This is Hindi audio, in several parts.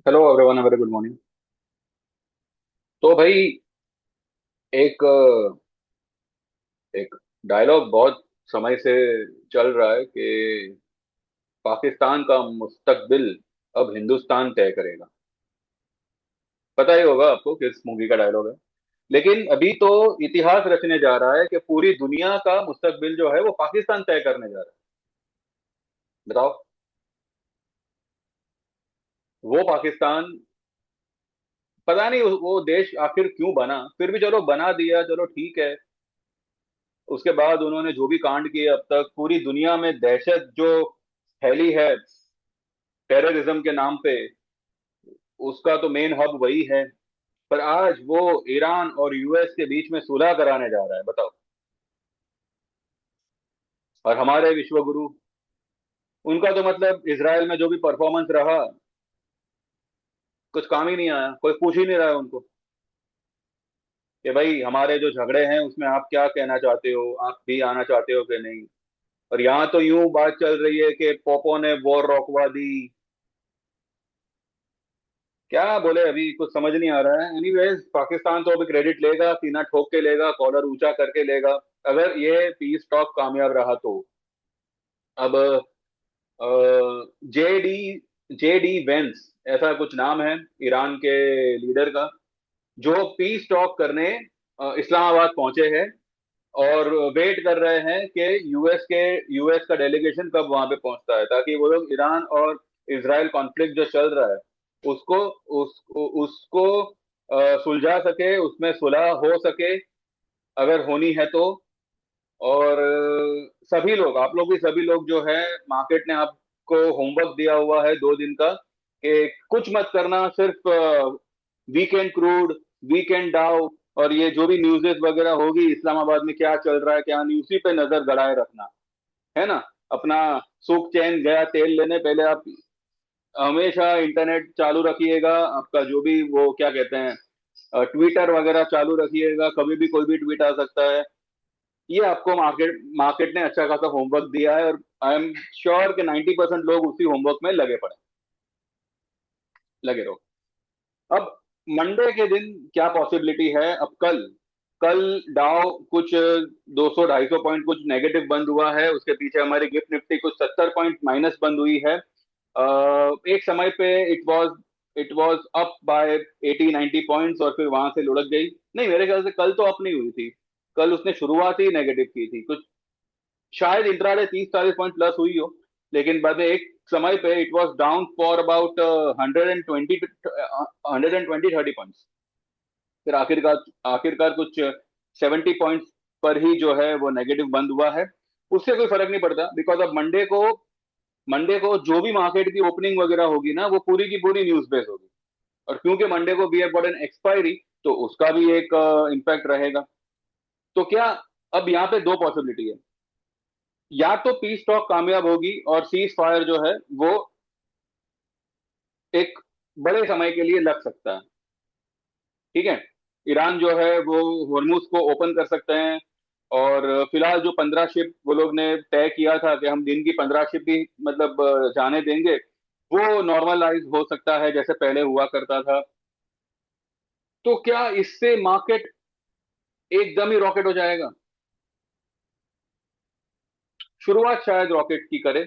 Hello everyone, very good morning. तो भाई, एक एक डायलॉग बहुत समय से चल रहा है कि पाकिस्तान का मुस्तकबिल अब हिंदुस्तान तय करेगा। पता ही होगा आपको किस मूवी का डायलॉग है। लेकिन अभी तो इतिहास रचने जा रहा है कि पूरी दुनिया का मुस्तकबिल जो है वो पाकिस्तान तय करने जा रहा है। बताओ, वो पाकिस्तान, पता नहीं वो देश आखिर क्यों बना, फिर भी चलो बना दिया, चलो ठीक है। उसके बाद उन्होंने जो भी कांड किए अब तक, पूरी दुनिया में दहशत जो फैली है टेररिज्म के नाम पे, उसका तो मेन हब वही है। पर आज वो ईरान और यूएस के बीच में सुलह कराने जा रहा है, बताओ। और हमारे विश्व गुरु, उनका तो मतलब इसराइल में जो भी परफॉर्मेंस रहा, कुछ काम ही नहीं आया, कोई पूछ ही नहीं रहा है उनको कि भाई हमारे जो झगड़े हैं उसमें आप क्या कहना चाहते हो, आप भी आना चाहते हो कि नहीं। और यहाँ तो यूं बात चल रही है कि पोपो ने वॉर रोकवा दी। क्या बोले, अभी कुछ समझ नहीं आ रहा है। एनीवेज, पाकिस्तान तो अभी क्रेडिट लेगा, सीना ठोक के लेगा, कॉलर ऊंचा करके लेगा, अगर ये पीस टॉक कामयाब रहा तो। अब जेडी जेडी वेंस, ऐसा कुछ नाम है ईरान के लीडर का, जो पीस टॉक करने इस्लामाबाद पहुंचे हैं और वेट कर रहे हैं कि यूएस का डेलीगेशन कब वहां पे पहुंचता है, ताकि वो लोग ईरान और इसराइल कॉन्फ्लिक्ट जो चल रहा है उसको उसको सुलझा सके, उसमें सुलह हो सके, अगर होनी है तो। और सभी लोग, आप लोग भी सभी लोग जो है, मार्केट ने आपको होमवर्क दिया हुआ है 2 दिन का कि कुछ मत करना, सिर्फ वीकेंड क्रूड, वीकेंड डाउ, और ये जो भी न्यूज़ेस वगैरह होगी इस्लामाबाद में क्या चल रहा है क्या नहीं, उसी पे नजर गड़ाए रखना है ना। अपना सुख चैन गया तेल लेने, पहले आप हमेशा इंटरनेट चालू रखिएगा, आपका जो भी वो क्या कहते हैं ट्विटर वगैरह चालू रखिएगा, कभी भी कोई भी ट्वीट आ सकता है। ये आपको मार्केट मार्केट ने अच्छा खासा होमवर्क दिया है, और आई एम श्योर कि 90% लोग उसी होमवर्क में लगे रहो। अब मंडे के दिन क्या पॉसिबिलिटी है, अब कल कल डाउ कुछ 200 250 पॉइंट कुछ नेगेटिव बंद हुआ है, उसके पीछे हमारी गिफ्ट निफ्टी कुछ 70 पॉइंट माइनस बंद हुई है। एक समय पे it was up by 80 90 points, और फिर वहां से लुढ़क गई। नहीं, मेरे ख्याल से कल तो अप नहीं हुई थी, कल उसने शुरुआत ही नेगेटिव की थी कुछ, शायद इंट्राडे 30 40 पॉइंट प्लस हुई हो, लेकिन बाद में एक समय पे it was down for about 120 120 30 points. फिर आखिरकार कुछ 70 पॉइंट्स पर ही जो है वो नेगेटिव बंद हुआ है। उससे कोई फर्क नहीं पड़ता, बिकॉज अब मंडे को जो भी मार्केट की ओपनिंग वगैरह होगी ना, वो पूरी की पूरी न्यूज बेस होगी। और क्योंकि मंडे को we have got an expiry, तो उसका भी एक इम्पैक्ट रहेगा। तो क्या, अब यहाँ पे दो पॉसिबिलिटी है, या तो पीस टॉक कामयाब होगी और सीज फायर जो है वो एक बड़े समय के लिए लग सकता है, ठीक है। ईरान जो है वो हॉर्मुज को ओपन कर सकते हैं, और फिलहाल जो 15 शिप वो लोग ने तय किया था कि हम दिन की 15 शिप भी मतलब जाने देंगे, वो नॉर्मलाइज हो सकता है जैसे पहले हुआ करता था। तो क्या इससे मार्केट एकदम ही रॉकेट हो जाएगा? शुरुआत शायद रॉकेट की करे,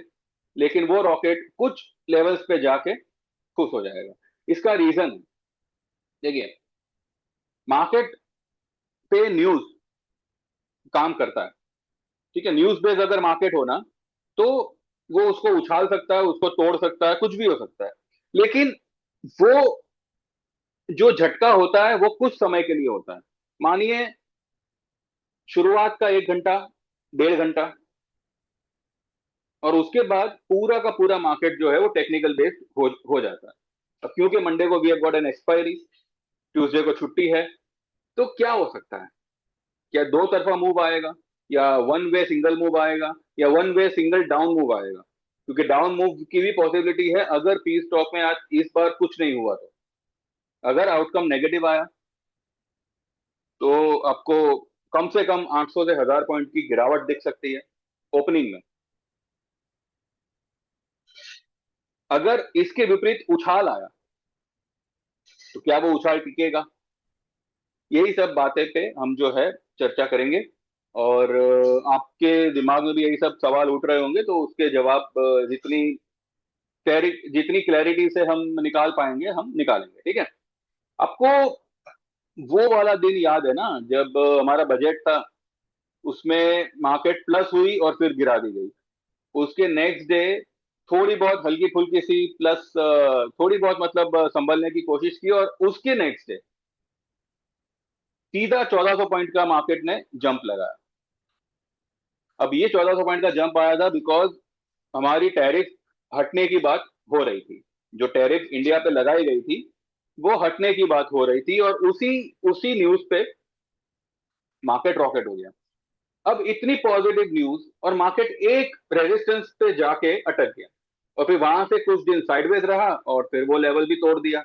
लेकिन वो रॉकेट कुछ लेवल्स पे जाके खुश हो जाएगा। इसका रीजन, देखिए, मार्केट पे न्यूज काम करता है, ठीक है। न्यूज बेस्ड अगर मार्केट हो ना, तो वो उसको उछाल सकता है, उसको तोड़ सकता है, कुछ भी हो सकता है। लेकिन वो जो झटका होता है वो कुछ समय के लिए होता है। मानिए शुरुआत का 1 घंटा, 1.5 घंटा, और उसके बाद पूरा का पूरा मार्केट जो है वो टेक्निकल बेस्ड हो जाता है। अब क्योंकि मंडे को we have got an expiry, Tuesday को छुट्टी है, तो क्या हो सकता है? क्या दो तरफा मूव आएगा, या वन वे सिंगल मूव आएगा, या one way single down move आएगा? क्योंकि डाउन मूव की भी पॉसिबिलिटी है अगर पीस टॉक में आज इस बार कुछ नहीं हुआ तो। अगर आउटकम नेगेटिव आया तो आपको कम से कम 800 से 1000 पॉइंट की गिरावट दिख सकती है ओपनिंग में। अगर इसके विपरीत उछाल आया, तो क्या वो उछाल टिकेगा? यही सब बातें पे हम जो है चर्चा करेंगे। और आपके दिमाग में भी यही सब सवाल उठ रहे होंगे, तो उसके जवाब जितनी क्लैरिटी से हम निकाल पाएंगे हम निकालेंगे, ठीक है? आपको वो वाला दिन याद है ना, जब हमारा बजट था, उसमें मार्केट प्लस हुई और फिर गिरा दी गई। उसके नेक्स्ट डे थोड़ी बहुत हल्की फुल्की सी प्लस, थोड़ी बहुत मतलब संभलने की कोशिश की, और उसके नेक्स्ट डे सीधा 1400 पॉइंट का मार्केट ने जंप लगाया। अब ये 1400 पॉइंट का जंप आया था बिकॉज हमारी टैरिफ हटने की बात हो रही थी। जो टैरिफ इंडिया पे लगाई गई थी वो हटने की बात हो रही थी, और उसी उसी न्यूज पे मार्केट रॉकेट हो गया। अब इतनी पॉजिटिव न्यूज और मार्केट एक रेजिस्टेंस पे जाके अटक गया, और फिर वहां से कुछ दिन साइडवेज रहा और फिर वो लेवल भी तोड़ दिया।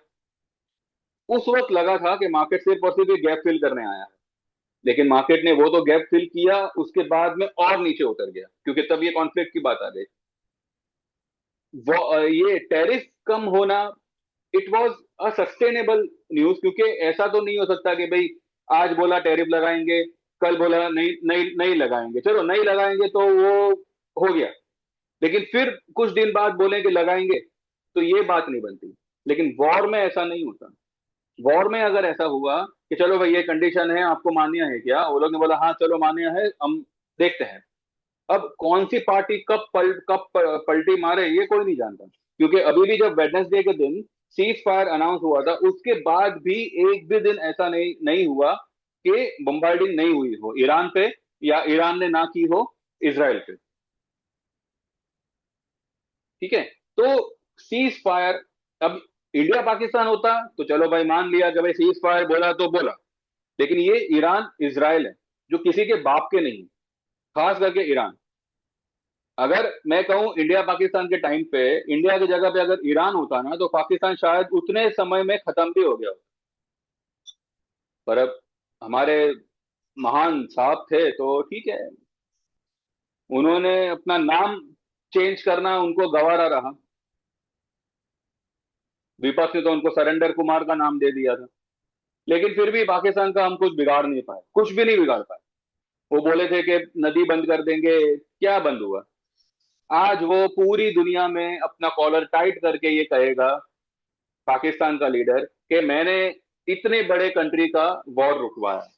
उस वक्त लगा था कि मार्केट सिर्फ और सिर्फ गैप फिल करने आया है, लेकिन मार्केट ने वो तो गैप फिल किया, उसके बाद में और नीचे उतर गया, क्योंकि तब ये कॉन्फ्लिक्ट की बात आ गई। ये टैरिफ कम होना, it was a sustainable news, क्योंकि ऐसा तो नहीं हो सकता कि भाई आज बोला टैरिफ लगाएंगे, कल बोला नहीं नहीं नहीं लगाएंगे, चलो नहीं लगाएंगे तो वो हो गया, लेकिन फिर कुछ दिन बाद बोलें कि लगाएंगे, तो ये बात नहीं बनती। लेकिन वॉर में ऐसा नहीं होता। वॉर में अगर ऐसा हुआ कि चलो भाई ये कंडीशन है, आपको मान्य है क्या, वो लोग ने बोला हाँ चलो मान्य है, हम देखते हैं। अब कौन सी पार्टी कब पलटी मारे ये कोई नहीं जानता, क्योंकि अभी भी जब वेडनेसडे के दिन सीज फायर अनाउंस हुआ था, उसके बाद भी एक भी दिन ऐसा नहीं नहीं हुआ कि बम्बार्डिंग नहीं हुई हो ईरान पे, या ईरान ने ना की हो इसराइल पे। ठीक है? तो सीज फायर, अब इंडिया पाकिस्तान होता तो चलो भाई मान लिया कि भाई सीज फायर बोला तो बोला, लेकिन ये ईरान इसराइल है, जो किसी के बाप के नहीं, खास करके ईरान। अगर मैं कहूं इंडिया पाकिस्तान के टाइम पे इंडिया की जगह पे अगर ईरान होता ना, तो पाकिस्तान शायद उतने समय में खत्म भी हो गया होता। पर अब हमारे महान साहब थे तो ठीक है, उन्होंने अपना नाम चेंज करना उनको गवारा रहा। विपक्ष ने तो उनको सरेंडर कुमार का नाम दे दिया था, लेकिन फिर भी पाकिस्तान का हम कुछ बिगाड़ नहीं पाए, कुछ भी नहीं बिगाड़ पाए। वो बोले थे कि नदी बंद कर देंगे, क्या बंद हुआ? आज वो पूरी दुनिया में अपना कॉलर टाइट करके ये कहेगा, पाकिस्तान का लीडर, कि मैंने इतने बड़े कंट्री का वॉर रुकवाया।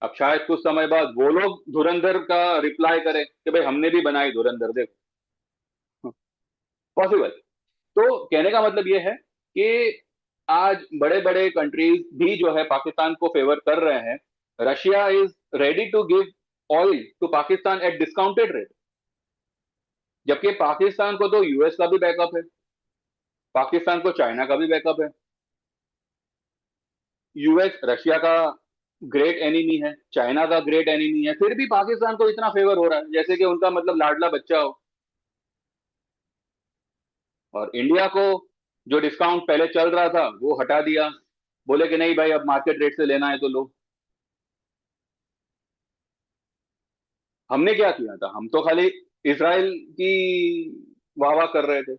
अब शायद कुछ समय बाद वो लोग धुरंधर का रिप्लाई करें कि भाई हमने भी बनाई धुरंधर, देखो। पॉसिबल। तो कहने का मतलब ये है कि आज बड़े बड़े कंट्रीज भी जो है पाकिस्तान को फेवर कर रहे हैं। Russia is ready to give oil to Pakistan at discounted rate, जबकि पाकिस्तान को तो यूएस का भी बैकअप है, पाकिस्तान को चाइना का भी बैकअप है। यूएस रशिया का ग्रेट एनिमी है, चाइना का ग्रेट एनिमी है, फिर भी पाकिस्तान को इतना फेवर हो रहा है जैसे कि उनका मतलब लाडला बच्चा हो। और इंडिया को जो डिस्काउंट पहले चल रहा था वो हटा दिया, बोले कि नहीं भाई अब मार्केट रेट से लेना है तो लो। हमने क्या किया था? हम तो खाली इसराइल की वाह वाह कर रहे थे।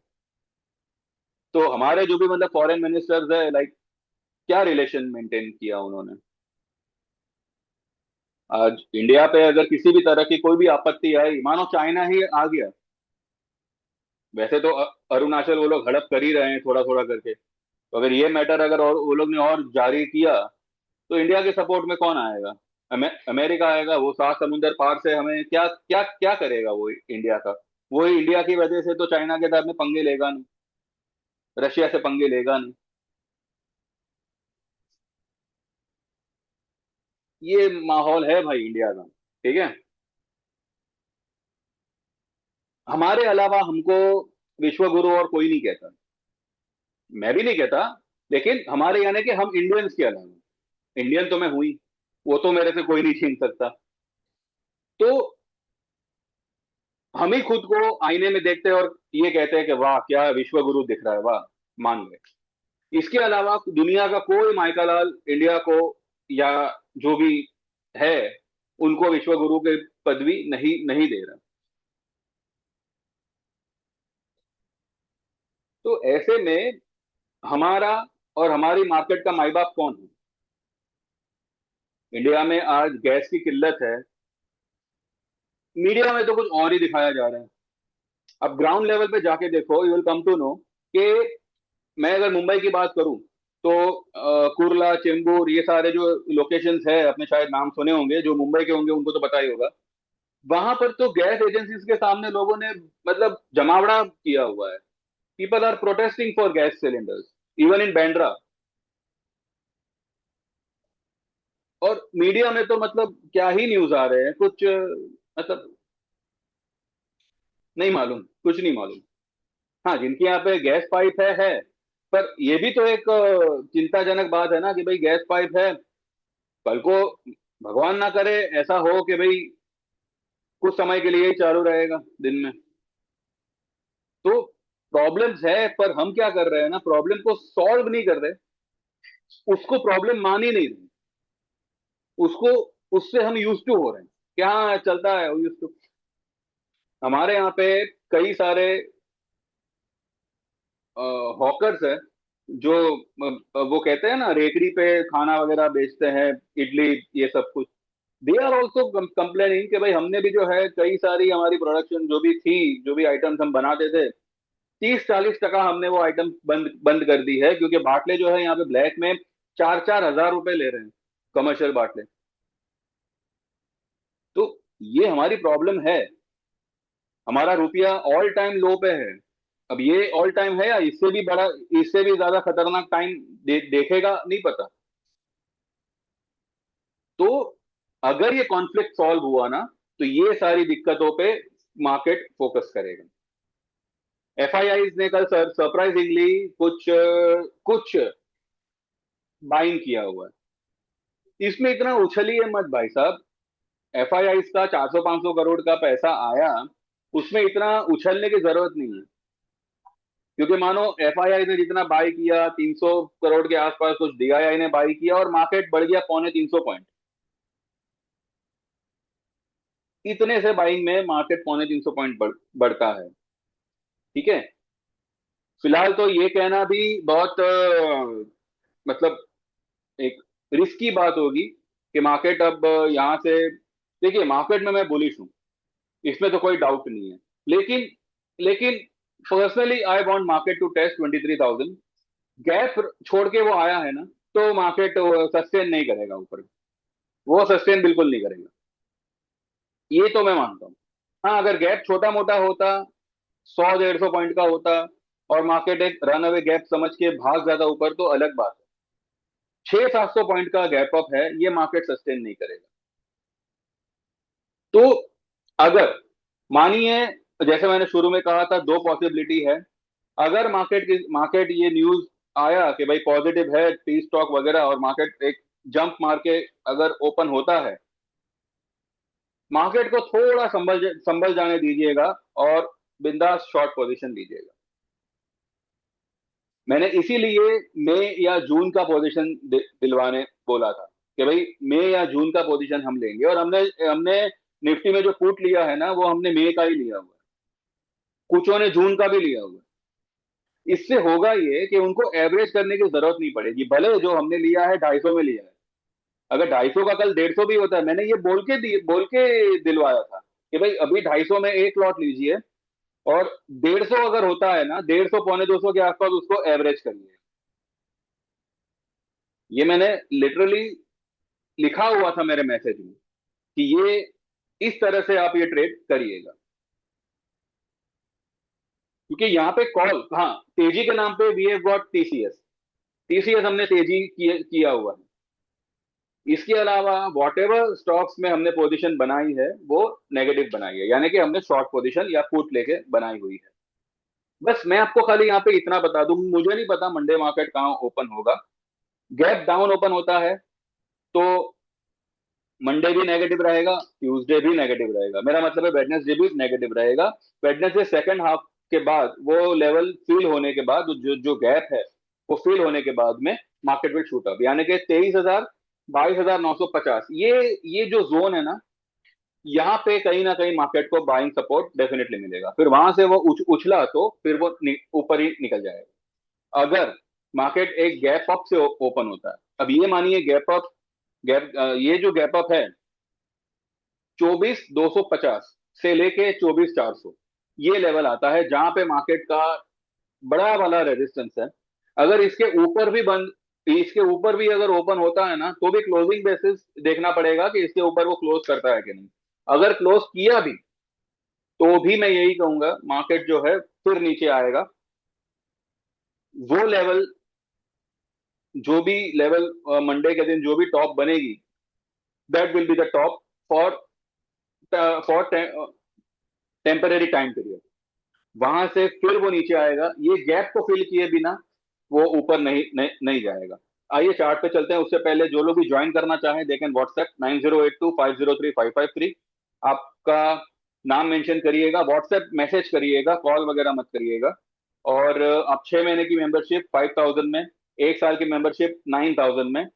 तो हमारे जो भी मतलब फॉरेन मिनिस्टर्स है, लाइक क्या रिलेशन मेंटेन किया उन्होंने? आज इंडिया पे अगर किसी भी तरह की कोई भी आपत्ति आई, मानो चाइना ही आ गया, वैसे तो अरुणाचल वो लोग हड़प कर ही रहे हैं थोड़ा थोड़ा करके, तो अगर ये मैटर अगर और वो लोग ने और जारी किया, तो इंडिया के सपोर्ट में कौन आएगा? अमेरिका आएगा। वो 7 समुंदर पार से हमें क्या क्या क्या करेगा वो इंडिया का? वो इंडिया की वजह से तो चाइना के साथ में पंगे लेगा नहीं, रशिया से पंगे लेगा नहीं। ये माहौल है भाई इंडिया का, ठीक है? हमारे अलावा हमको विश्व गुरु और कोई नहीं कहता, मैं भी नहीं कहता, लेकिन हमारे यानी कि हम इंडियंस के अलावा, इंडियन तो मैं हुई, वो तो मेरे से कोई नहीं छीन सकता। तो हम ही खुद को आईने में देखते हैं और ये कहते हैं कि वाह क्या विश्व गुरु दिख रहा है, वाह, मान गए। इसके अलावा दुनिया का कोई माइकालाल इंडिया को या जो भी है उनको विश्व गुरु की पदवी नहीं नहीं दे रहा। तो ऐसे में हमारा और हमारी मार्केट का माई बाप कौन है? इंडिया में आज गैस की किल्लत है, मीडिया में तो कुछ और ही दिखाया जा रहा है। अब ग्राउंड लेवल पे जाके देखो, you will come to know कि मैं अगर मुंबई की बात करूं तो कुर्ला, चेंबूर, ये सारे जो लोकेशंस है, आपने शायद नाम सुने होंगे, जो मुंबई के होंगे उनको तो पता ही होगा। वहां पर तो गैस एजेंसीज के सामने लोगों ने मतलब जमावड़ा किया हुआ है। People are protesting for gas cylinders, even in Bandra. और मीडिया में तो मतलब क्या ही न्यूज आ रहे हैं, कुछ मतलब नहीं मालूम, कुछ नहीं मालूम। हाँ, जिनके यहाँ पे गैस पाइप है। पर ये भी तो एक चिंताजनक बात है ना कि भाई गैस पाइप है, कल को भगवान ना करे ऐसा हो कि भाई कुछ समय के लिए ही चालू रहेगा दिन में। तो प्रॉब्लम्स है, पर हम क्या कर रहे हैं ना, प्रॉब्लम को सॉल्व नहीं कर रहे, उसको प्रॉब्लम मान ही नहीं रहे, उसको, उससे हम यूज टू हो रहे हैं। क्या चलता है यूज टू। हमारे यहाँ पे कई सारे हॉकर्स है जो वो कहते हैं ना, रेकड़ी पे खाना वगैरह बेचते हैं, इडली, ये सब कुछ। दे आर ऑल्सो कंप्लेनिंग कि भाई हमने भी जो है कई सारी हमारी प्रोडक्शन जो भी थी, जो भी आइटम्स हम बनाते थे, 30-40% हमने वो आइटम बंद बंद कर दी है, क्योंकि बाटले जो है यहाँ पे ब्लैक में 4-4 हज़ार रुपए ले रहे हैं, कमर्शियल बाटले। तो ये हमारी प्रॉब्लम है। हमारा रुपया ऑल टाइम लो पे है। अब ये ऑल टाइम है या इससे भी बड़ा, इससे भी ज्यादा खतरनाक टाइम देखेगा, नहीं पता। तो अगर ये कॉन्फ्लिक्ट सॉल्व हुआ ना, तो ये सारी दिक्कतों पे मार्केट फोकस करेगा। एफआईआई ने कल सरप्राइजिंगली कुछ बाइंग किया हुआ है। इसमें इतना उछलिए मत भाई साहब। एफआईआई का 400-500 करोड़ का पैसा आया, उसमें इतना उछलने की जरूरत नहीं है। क्योंकि मानो एफआईआई ने जितना बाई किया, 300 करोड़ के आसपास कुछ डीआईआई ने बाई किया, और मार्केट बढ़ गया 250 पॉइंट। इतने से बाइंग में मार्केट 250 पॉइंट बढ़ता है। ठीक है। फिलहाल तो ये कहना भी बहुत मतलब एक रिस्की बात होगी कि मार्केट अब यहाँ से, देखिए मार्केट में मैं बुलिश हूँ, इसमें तो कोई डाउट नहीं है। लेकिन लेकिन personally I want market to test 23,000। Gap छोड़ के वो आया है ना, तो मार्केट सस्टेन नहीं करेगा ऊपर, वो सस्टेन बिल्कुल नहीं करेगा। ये तो मैं मानता हूँ। हाँ, अगर गैप छोटा मोटा होता, 100-150 पॉइंट का होता, और मार्केट एक रन अवे गैप समझ के भाग जाता ऊपर, तो अलग बात है। 600-700 पॉइंट का गैप अप है, ये मार्केट सस्टेन नहीं करेगा। तो अगर मानिए, जैसे मैंने शुरू में कहा था, दो पॉसिबिलिटी है। अगर मार्केट ये न्यूज आया कि भाई पॉजिटिव है टी स्टॉक वगैरह, और मार्केट एक जंप मार के अगर ओपन होता है, मार्केट को थोड़ा संभल जाने दीजिएगा, और बिंदास शॉर्ट पोजीशन लीजिएगा। मैंने इसीलिए मई या जून का पोजीशन दिलवाने बोला था कि भाई मई या जून का पोजीशन हम लेंगे, और हमने हमने निफ्टी में जो पुट लिया है ना, वो हमने मई का ही लिया हुआ है। कुछों ने जून का भी लिया हुआ है। इससे होगा ये कि उनको एवरेज करने की जरूरत नहीं पड़ेगी, भले जो हमने लिया है 250 में लिया है। अगर 250 का कल 150 भी होता है, मैंने ये बोल के दिलवाया था कि भाई अभी 250 में एक लॉट लीजिए, और 150 अगर होता है ना, 150 250 के आसपास उसको एवरेज करिए। ये मैंने लिटरली लिखा हुआ था मेरे मैसेज में कि ये इस तरह से आप ये ट्रेड करिएगा। क्योंकि यहाँ पे कॉल, हाँ, तेजी के नाम पे we have got TCS. TCS हमने तेजी किया हुआ है। इसके अलावा वॉट एवर स्टॉक्स में हमने पोजीशन बनाई है, वो नेगेटिव बनाई है, यानी कि हमने शॉर्ट पोजीशन या पुट लेके बनाई हुई है। बस मैं आपको खाली यहाँ पे इतना बता दूं, मुझे नहीं पता मंडे मार्केट कहाँ ओपन होगा। गैप डाउन ओपन होता है तो मंडे भी नेगेटिव रहेगा, ट्यूसडे भी नेगेटिव रहेगा, मेरा मतलब है वेडनेसडे भी नेगेटिव रहेगा। वेडनेसडे सेकंड हाफ के बाद, वो लेवल फिल होने के बाद, जो जो गैप है वो फिल होने के बाद में मार्केट विल शूट अप, यानी कि 23,000, 22,950, ये जो जोन है ना, यहाँ पे कहीं ना कहीं मार्केट को बाइंग सपोर्ट डेफिनेटली मिलेगा। फिर वहां से वो उछला तो फिर वो ऊपर ही निकल जाएगा। अगर मार्केट एक गैप अप से ओपन होता है। अब ये मानिए गैप अप, ये जो गैप अप है 24,250 से लेके 24,400, ये लेवल आता है जहां पे मार्केट का बड़ा वाला रेजिस्टेंस है। अगर इसके ऊपर भी अगर ओपन होता है ना, तो भी क्लोजिंग बेसिस देखना पड़ेगा कि इसके ऊपर वो क्लोज करता है कि नहीं। अगर क्लोज किया भी तो भी मैं यही कहूंगा मार्केट जो है फिर नीचे आएगा। वो लेवल, जो भी लेवल मंडे के दिन जो भी टॉप बनेगी, that will be the top for for temporary time period. वहां से फिर वो नीचे आएगा, ये गैप को फिल किए बिना वो ऊपर नहीं जाएगा। आइए चार्ट पे चलते हैं। उससे पहले जो लोग भी ज्वाइन करना चाहें दे कैन व्हाट्सएप 9082503553। आपका नाम मेंशन करिएगा, व्हाट्सएप मैसेज करिएगा, कॉल वगैरह मत करिएगा। और आप 6 महीने की मेंबरशिप 5,000 में, 1 साल की मेंबरशिप 9,000 में,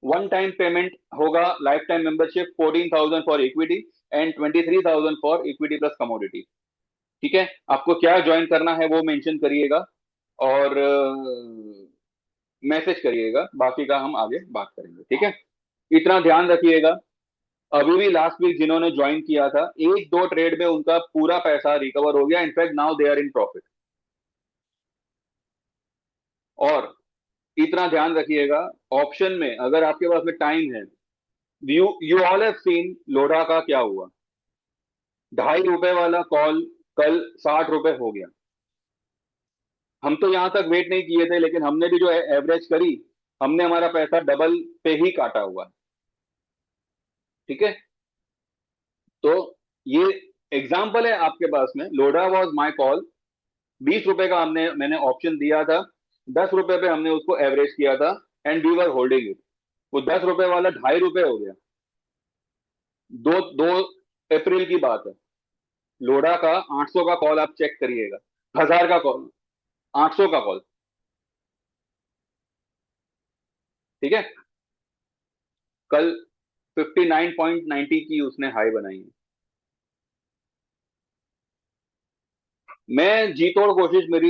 वन टाइम पेमेंट होगा। Life time membership 14,000 for equity and 23,000 for equity plus commodity. ठीक है, आपको क्या ज्वाइन करना है वो मेंशन करिएगा और मैसेज करिएगा, बाकी का हम आगे बात करेंगे। ठीक है, इतना ध्यान रखिएगा। अभी भी लास्ट वीक जिन्होंने ज्वाइन किया था, एक दो ट्रेड में उनका पूरा पैसा रिकवर हो गया, in fact now they are in profit. और इतना ध्यान रखिएगा, ऑप्शन में अगर आपके पास में टाइम है, you you all have seen Lodha का क्या हुआ। ₹2.5 वाला कॉल कल ₹60 हो गया। हम तो यहां तक वेट नहीं किए थे, लेकिन हमने भी जो एवरेज करी, हमने हमारा पैसा डबल पे ही काटा हुआ है। ठीक है, तो ये एग्जाम्पल है आपके पास में। लोडा वॉज माई कॉल, ₹20 का मैंने ऑप्शन दिया था, ₹10 पे हमने उसको एवरेज किया था and we were holding it. वो ₹10 वाला ₹2.5 हो गया। दो दो अप्रैल की बात है। लोडा का 800 का कॉल आप चेक करिएगा, 1000 का कॉल, 800 का कॉल। ठीक है, कल 59.90 की उसने हाई बनाई है। मैं जी तोड़ कोशिश मेरी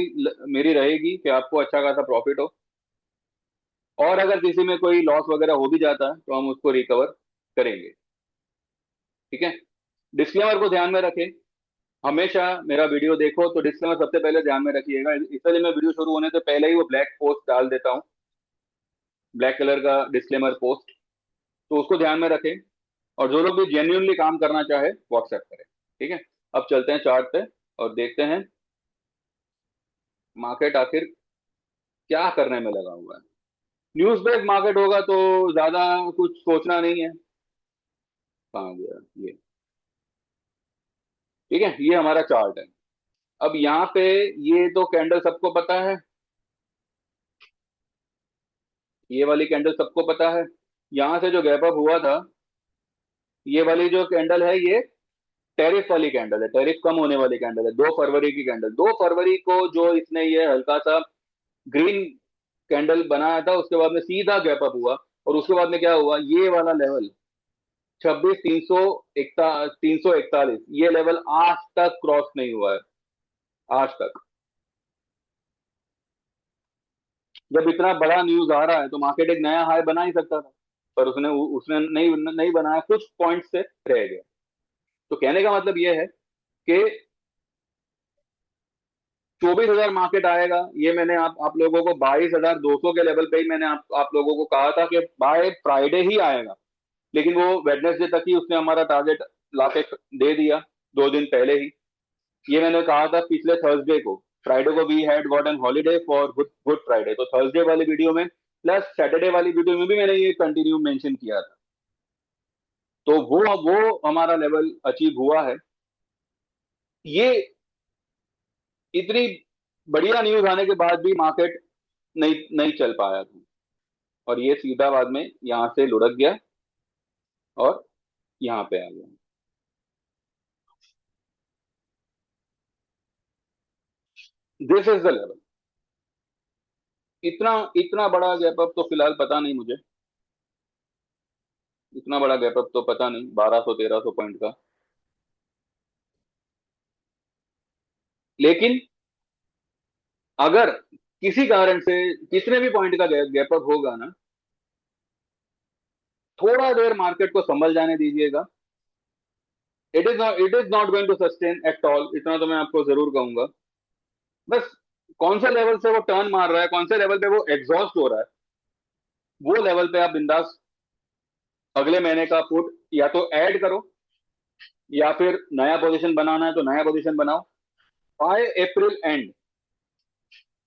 मेरी रहेगी कि आपको अच्छा खासा प्रॉफिट हो, और अगर किसी में कोई लॉस वगैरह हो भी जाता है तो हम उसको रिकवर करेंगे। ठीक है, डिस्क्लेमर को ध्यान में रखें। हमेशा मेरा वीडियो देखो तो डिस्क्लेमर सबसे पहले ध्यान में रखिएगा, इसलिए मैं वीडियो शुरू होने से पहले ही वो ब्लैक पोस्ट डाल देता हूँ, ब्लैक कलर का डिस्क्लेमर पोस्ट, तो उसको ध्यान में रखें। और जो लोग भी जेन्युइनली काम करना चाहे व्हाट्सएप करें। ठीक है, अब चलते हैं चार्ट पे और देखते हैं मार्केट आखिर क्या करने में लगा हुआ है। न्यूज बेस्ड मार्केट होगा तो ज्यादा कुछ सोचना नहीं है। कहाँ गया ये? ठीक है, ये हमारा चार्ट है। अब यहाँ पे ये तो कैंडल सबको पता है, ये वाली कैंडल सबको पता है। यहाँ से जो गैप अप हुआ था, ये वाली जो कैंडल है ये टैरिफ वाली कैंडल है, टैरिफ कम होने वाली कैंडल है, 2 फरवरी की कैंडल। 2 फरवरी को जो इसने ये हल्का सा ग्रीन कैंडल बनाया था, उसके बाद में सीधा गैप अप हुआ। और उसके बाद में क्या हुआ, ये वाला लेवल 26,341 ये लेवल आज तक क्रॉस नहीं हुआ है, आज तक। जब इतना बड़ा न्यूज आ रहा है तो मार्केट एक नया हाई बना ही सकता था, पर उसने उसने नहीं नहीं बनाया, कुछ पॉइंट से रह गया। तो कहने का मतलब यह है कि 24,000 मार्केट आएगा। ये मैंने आप लोगों को 22,200 के लेवल पे ही मैंने आप लोगों को कहा था कि बाय फ्राइडे ही आएगा, लेकिन वो वेडनेसडे तक ही उसने हमारा टारगेट लाके दे दिया, 2 दिन पहले ही। ये मैंने कहा था पिछले थर्सडे को, फ्राइडे को we had got an holiday for good good Friday, तो थर्सडे वाली वीडियो में प्लस सैटरडे वाली वीडियो में भी मैंने ये कंटिन्यू मेंशन किया था। तो वो हमारा लेवल अचीव हुआ है। ये इतनी बढ़िया न्यूज आने के बाद भी मार्केट नहीं नहीं चल पाया था, और ये सीधा बाद में यहां से लुढ़क गया और यहाँ पे आ गया। This is the level. इतना इतना बड़ा गैप अप तो फिलहाल पता नहीं मुझे, इतना बड़ा गैप अप तो पता नहीं, 1200 1300 पॉइंट का। लेकिन अगर किसी कारण से कितने भी पॉइंट का गैप अप होगा ना, थोड़ा देर मार्केट को संभल जाने दीजिएगा। It is not going to sustain at all, इतना तो मैं आपको जरूर कहूंगा। बस कौन से लेवल से वो टर्न मार रहा है, कौन से लेवल पे वो एग्जॉस्ट हो रहा है, वो लेवल पे आप बिंदास अगले महीने का पुट या तो ऐड करो, या फिर नया पोजीशन बनाना है तो नया पोजीशन बनाओ बाय अप्रैल एंड।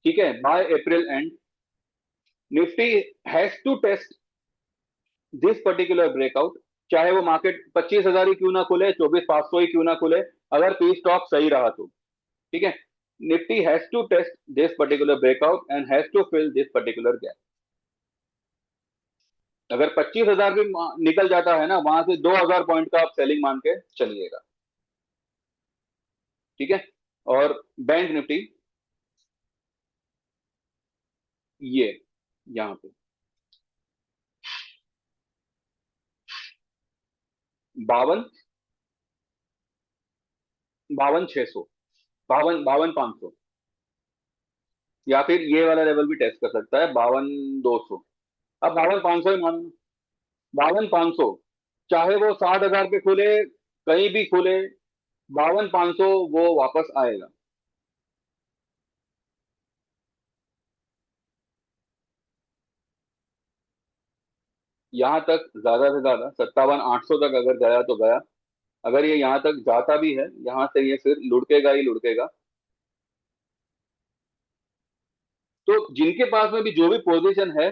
ठीक है, by April end Nifty has to test this particular breakout, चाहे वो मार्केट 25,000 ही क्यों ना खुले, 24,500 ही क्यों ना खुले, अगर पी स्टॉक सही रहा तो। ठीक है, Nifty has to test this particular breakout and has to fill this particular gap. अगर 25,000 भी निकल जाता है ना, वहां से 2,000 पॉइंट का आप सेलिंग मान के चलिएगा। ठीक है, और बैंक निफ्टी ये यहाँ पे 52, 52,600, 52,500, या फिर ये वाला लेवल भी टेस्ट कर सकता है 52,200। अब 52,500 ही मान, 52,500, चाहे वो 60,000 पे खुले, कहीं भी खुले, 52,500 वो वापस आएगा। यहाँ तक ज्यादा से ज्यादा 57,800 तक अगर गया तो गया। अगर ये यहाँ तक जाता भी है, यहाँ से ये फिर लुढ़केगा ही लुढ़केगा। तो जिनके पास में भी जो भी पोजीशन है,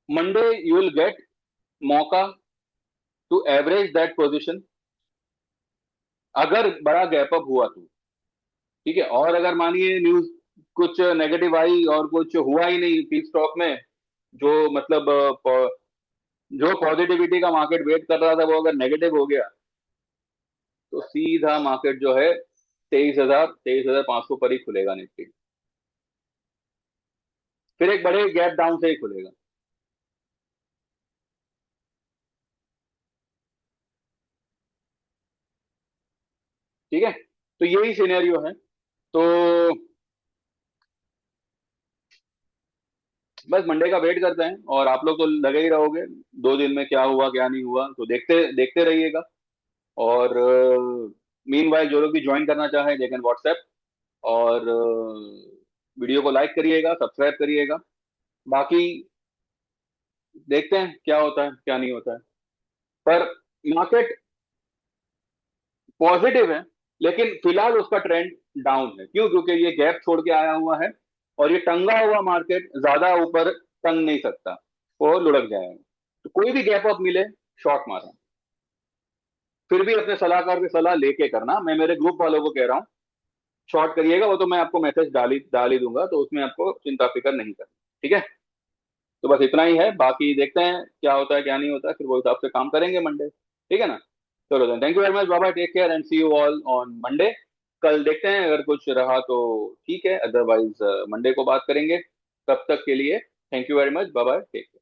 मंडे यू विल गेट मौका टू एवरेज दैट पोजीशन, अगर बड़ा गैप अप हुआ तो। ठीक है, और अगर मानिए न्यूज कुछ नेगेटिव आई और कुछ हुआ ही नहीं पी स्टॉक में, जो मतलब जो पॉजिटिविटी का मार्केट वेट कर रहा था वो अगर नेगेटिव हो गया, तो सीधा मार्केट जो है 23,500 पर ही खुलेगा निफ्टी, फिर एक बड़े गैप डाउन से ही खुलेगा। ठीक है, तो यही सिनेरियो है। तो बस मंडे का वेट करते हैं, और आप लोग तो लगे ही रहोगे 2 दिन में क्या हुआ क्या नहीं हुआ, तो देखते देखते रहिएगा। और मीनवाइल जो लोग भी ज्वाइन करना चाहें दे कैन व्हाट्सएप, और वीडियो को लाइक करिएगा, सब्सक्राइब करिएगा। बाकी देखते हैं क्या होता है क्या नहीं होता है। पर मार्केट पॉजिटिव है, लेकिन फिलहाल उसका ट्रेंड डाउन है। क्यों? क्योंकि ये गैप छोड़ के आया हुआ है, और ये टंगा हुआ मार्केट ज्यादा ऊपर टंग नहीं सकता, वो लुढ़क जाएगा। तो कोई भी गैप अप मिले, शॉर्ट मारना। फिर भी अपने सलाहकार की सलाह लेके करना, मैं मेरे ग्रुप वालों को कह रहा हूँ, शॉर्ट करिएगा, वो तो मैं आपको मैसेज डाल ही दूंगा, तो उसमें आपको चिंता फिक्र नहीं करना। ठीक है, तो बस इतना ही है, बाकी देखते हैं क्या होता है क्या नहीं होता है, फिर वो हिसाब से काम करेंगे मंडे। ठीक है ना? चलो then, thank you very much, बाबा, take care and see you all on Monday. कल देखते हैं, अगर कुछ रहा तो ठीक है, अदरवाइज मंडे को बात करेंगे। तब तक के लिए thank you very much, bye bye, take care.